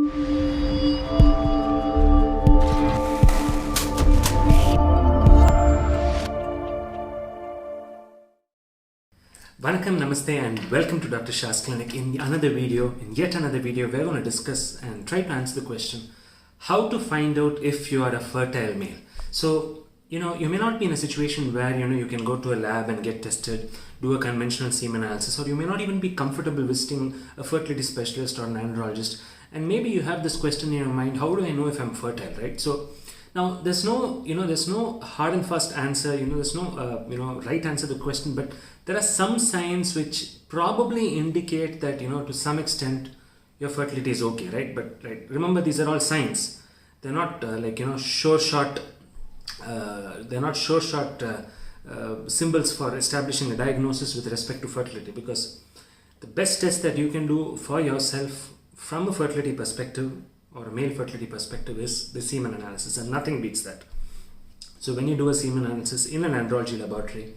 Vanakkam, Namaste and welcome to Dr. Shah's Clinic. In yet another video, we're going to discuss and try to answer the question, how to find out if you are a fertile male. So, you may not be in a situation where, you can go to a lab and get tested, do a conventional semen analysis, or you may not even be comfortable visiting a fertility specialist or an andrologist. And maybe you have this question in your mind, how do I know if I'm fertile, right? So, now there's no hard and fast answer, there's no, right answer to the question, but there are some signs which probably indicate that, to some extent your fertility is okay, right? But remember, these are all signs. They're not sure shot symbols for establishing a diagnosis with respect to fertility, because the best test that you can do for yourself from a fertility perspective or a male fertility perspective is the semen analysis, and nothing beats that. So when you do a semen analysis in an andrology laboratory,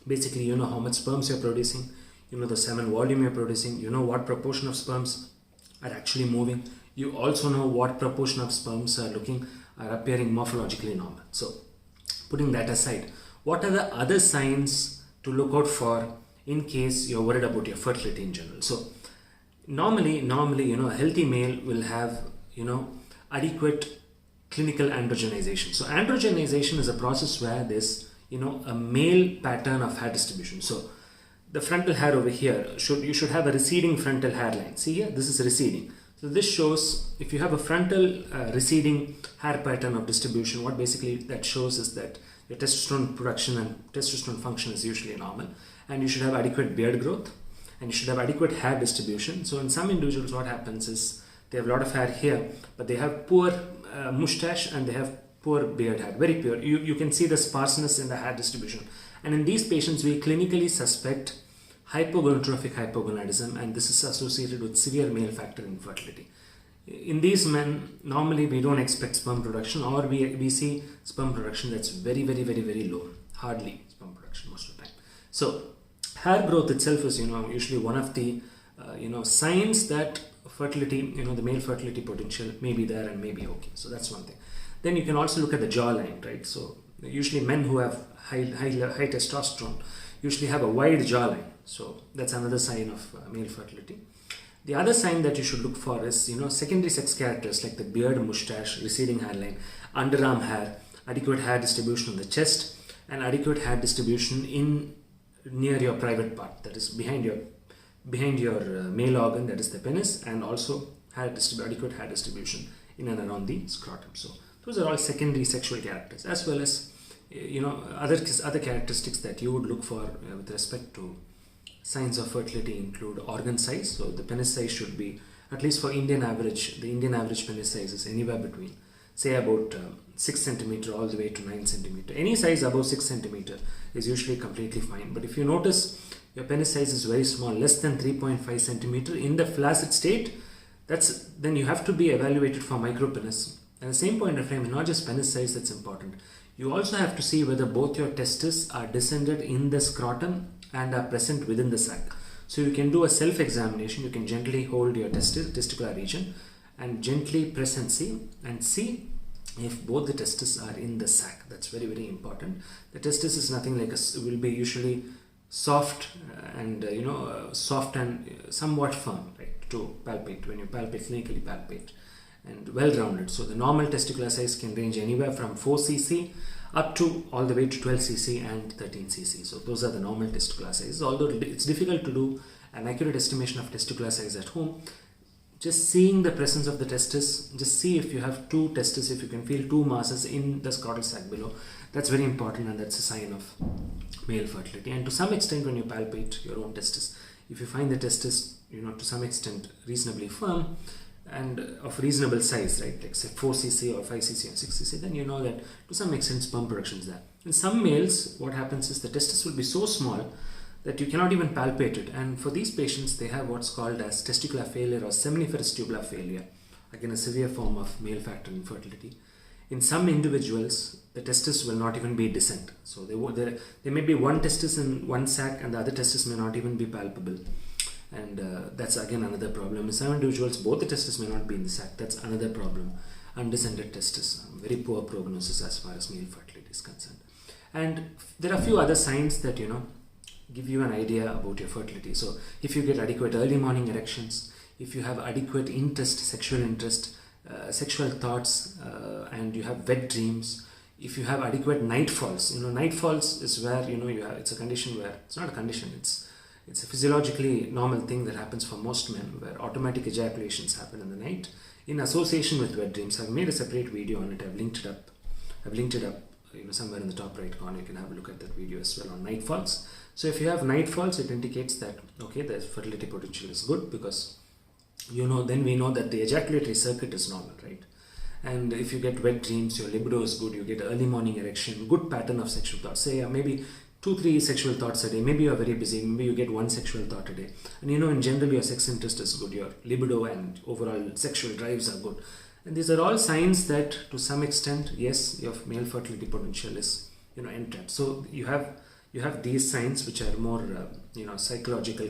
basically you know how much sperms you're producing, you know the semen volume you're producing, you know what proportion of sperms are actually moving, you also know what proportion of sperms are appearing morphologically normal. So putting that aside, what are the other signs to look out for in case you're worried about your fertility in general? So normally, a healthy male will have, adequate clinical androgenization. So androgenization is a process where there's, a male pattern of hair distribution. So the frontal hair over here, you should have a receding frontal hairline. See here, this is receding. So this shows, if you have a frontal receding hair pattern of distribution, what basically that shows is that your testosterone production and testosterone function is usually normal, and you should have adequate beard growth, and you should have adequate hair distribution. So in some individuals, what happens is they have a lot of hair here, but they have poor mustache and they have poor beard hair, very poor. You can see the sparseness in the hair distribution. And in these patients, we clinically suspect hypogonadotrophic hypogonadism, and this is associated with severe male factor infertility. In these men, normally we don't expect sperm production, or we see sperm production that's very, very, very, very low, hardly sperm production most of the time. So hair growth itself is, usually one of the, signs that fertility, the male fertility potential may be there and may be okay. So that's one thing. Then you can also look at the jawline, right? So usually men who have high testosterone usually have a wide jawline. So that's another sign of male fertility. The other sign that you should look for is, secondary sex characters like the beard, mustache, receding hairline, underarm hair, adequate hair distribution on the chest, and adequate hair distribution near your private part, that is behind your male organ, that is the penis, and also adequate hair distribution in and around the scrotum. So those are all secondary sexual characters, as well as other characteristics that you would look for with respect to signs of fertility include organ size. So the penis size should be, at least for Indian average, the Indian average penis size is anywhere between, say, about 6 centimeter all the way to 9 centimeter. Any size above 6 centimeter is usually completely fine. But if you notice your penis size is very small, less than 3.5 centimeter in the flaccid state, then you have to be evaluated for micropenis. At the same point of time, not just penis size that's important. You also have to see whether both your testes are descended in the scrotum and are present within the sac. So you can do a self-examination. You can gently hold your testicular region and gently press and see if both the testes are in the sac. That's very, very important. The testis is nothing like will be usually soft and soft and somewhat firm, right, to palpate when you clinically palpate, and well-rounded. So the normal testicular size can range anywhere from 4 cc up to all the way to 12 cc and 13 cc. So those are the normal testicular sizes. Although it's difficult to do an accurate estimation of testicular size at home, just seeing the presence of the testis, just see if you have two testes, if you can feel two masses in the scrotal sac below, that's very important, and that's a sign of male fertility. And to some extent, when you palpate your own testis, if you find the testis, to some extent reasonably firm and of reasonable size, right, like say 4 cc or 5 cc or 6 cc, then you know that to some extent sperm production is there. In some males, what happens is the testis will be so small that you cannot even palpate it, and for these patients they have what's called as testicular failure or seminiferous tubular failure, again a severe form of male factor infertility. In some individuals, the testis will not even be descent. So there may be one testis in one sac and the other testis may not even be palpable. and that's again another problem. In some individuals, both the testes may not be in the sac. That's another problem. Undescended testes, very poor prognosis as far as male fertility is concerned. And there are a few other signs that give you an idea about your fertility. So if you get adequate early morning erections, if you have adequate interest, sexual interest, sexual thoughts, and you have wet dreams, if you have adequate night falls. Night falls is where you have, it's a condition where it's not a condition, it's a physiologically normal thing that happens for most men, where automatic ejaculations happen in the night in association with wet dreams. I've made a separate video on it. I've linked it up somewhere in the top right corner. You can have a look at that video as well on night falls. So if you have night falls, it indicates that the fertility potential is good, because then we know that the ejaculatory circuit is normal, right? And if you get wet dreams, your libido is good, you get early morning erection, good pattern of sexual thoughts, say maybe 2-3 sexual thoughts a day, maybe you're very busy, maybe you get one sexual thought a day, and in general your sex interest is good, your libido and overall sexual drives are good, and these are all signs that to some extent, yes, your male fertility potential is entrapped. So you have these signs which are more psychological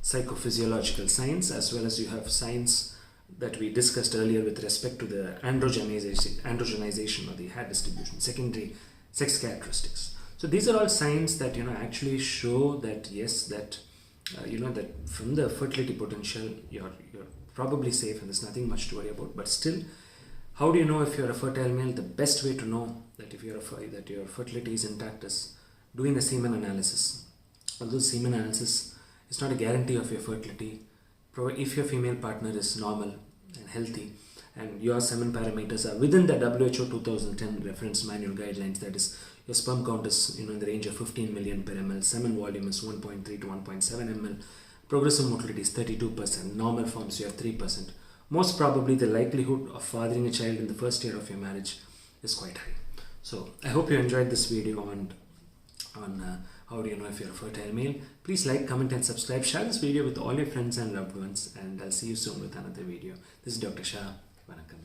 psychophysiological signs, as well as you have signs that we discussed earlier with respect to the androgenization or the hair distribution, secondary sex characteristics. So these are all signs that actually show that yes, that that from the fertility potential you're probably safe and there's nothing much to worry about. But still, how do you know if you're a fertile male? The best way to know that if that your fertility is intact is doing a semen analysis. Although semen analysis is not a guarantee of your fertility, if your female partner is normal and healthy and your semen parameters are within the WHO 2010 reference manual guidelines, that is, your sperm count is in the range of 15 million per ml, semen volume is 1.3 to 1.7 ml, progressive motility is 32%, normal forms you have 3%. Most probably the likelihood of fathering a child in the first year of your marriage is quite high. So I hope you enjoyed this video on how do you know if you're a fertile male. Please like, comment and subscribe. Share this video with all your friends and loved ones, and I'll see you soon with another video. This is Dr. Shah. Vanakkam.